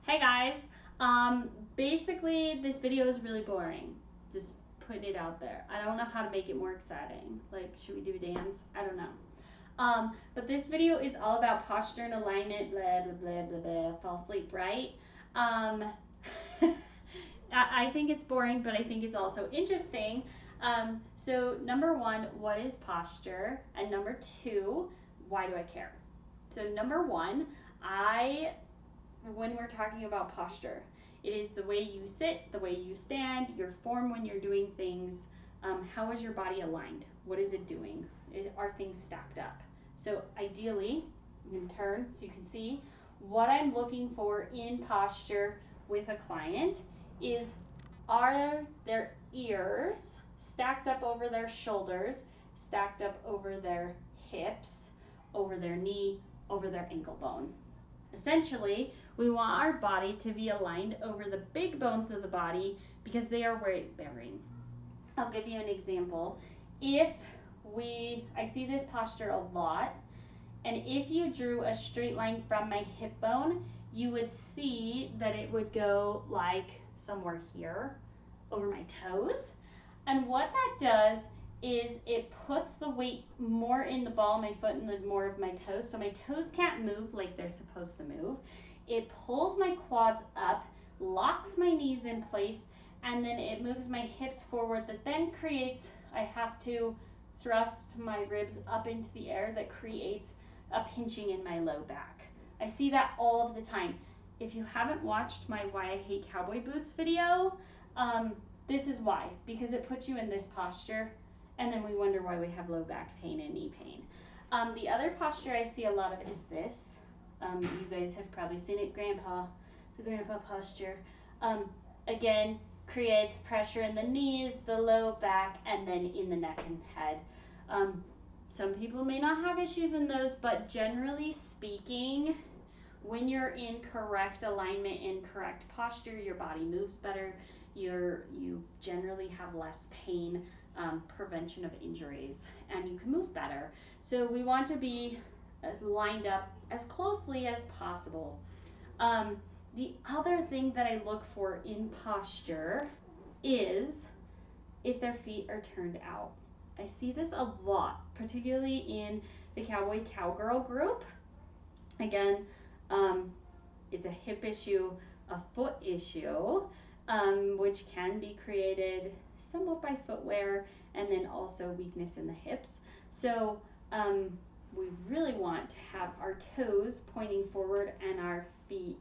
Hey guys, basically this video is really boring. Just putting it out there. I don't know how to make it more exciting. Like, should we do a dance? I don't know. But this video is all about posture and alignment, blah, blah, blah, blah, blah, fall asleep, right? Um, I think it's boring, but I think it's also interesting. So number one, what is posture? And number two, why do I care? So number one, when we're talking about posture, it is the way you sit, the way you stand, your form when you're doing things. How is your body aligned? What is it doing? Are things stacked up? So ideally, you can turn so you can see what I'm looking for in posture with a client is, are their ears stacked up over their shoulders, stacked up over their hips, over their knee, over their ankle bone. Essentially, we want our body to be aligned over the big bones of the body because they are weight bearing. I'll give you an example. I see this posture a lot, and if you drew a straight line from my hip bone, you would see that it would go like somewhere here over my toes. And what that does is it puts the weight more in the ball of my foot and the more of my toes. So my toes can't move like they're supposed to move. It pulls my quads up, locks my knees in place, and then it moves my hips forward. That then creates, I have to thrust my ribs up into the air. That creates a pinching in my low back. I see that all of the time. If you haven't watched my Why I Hate Cowboy Boots video, this is why, because it puts you in this posture, and then we wonder why we have low back pain and knee pain. The other posture I see a lot of is this. You guys have probably seen it, the grandpa posture. Again, creates pressure in the knees, the low back, and then in the neck and head. Some people may not have issues in those, but generally speaking, when you're in correct alignment and correct posture, your body moves better. You generally have less pain, prevention of injuries, and you can move better. So we want to be lined up as closely as possible. The other thing that I look for in posture is if their feet are turned out. I see this a lot, particularly in the cowboy cowgirl group. Again, it's a hip issue, a foot issue, which can be created somewhat by footwear and then also weakness in the hips. So we really want to have our toes pointing forward and our feet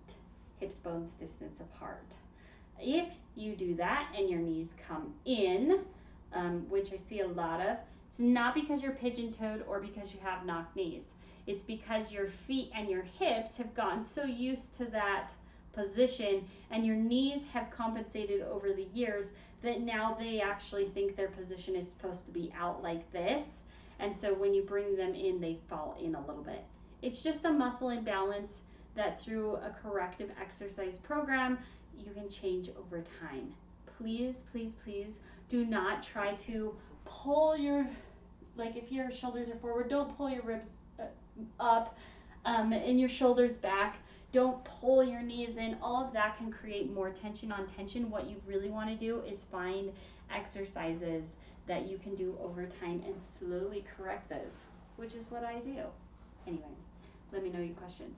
hips bones distance apart. If you do that and your knees come in, which I see a lot of, it's not because you're pigeon-toed or because you have knocked knees. It's because your feet and your hips have gotten so used to that position and your knees have compensated over the years that now they actually think their position is supposed to be out like this. And so when you bring them in, they fall in a little bit. It's just a muscle imbalance that through a corrective exercise program, you can change over time. Please, please, please do not try to pull if your shoulders are forward, don't pull your ribs up and your shoulders back. Don't pull your knees in. All of that can create more tension on tension. What you really want to do is find exercises that you can do over time and slowly correct those, which is what I do. Anyway, let me know your questions.